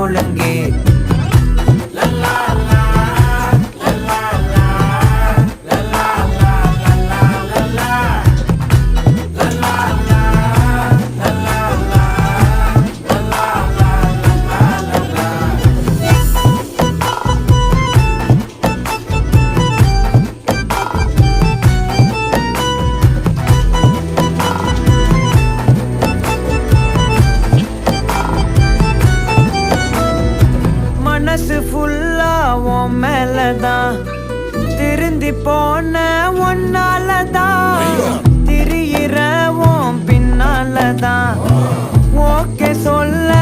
ஒழுங்கு. மனசு ஃபுல்லா உன் மேலதான், திருந்தி போன ஒன்னாலதான், திரியிற உன் பின்னாலதான், ஓகே சொல்ல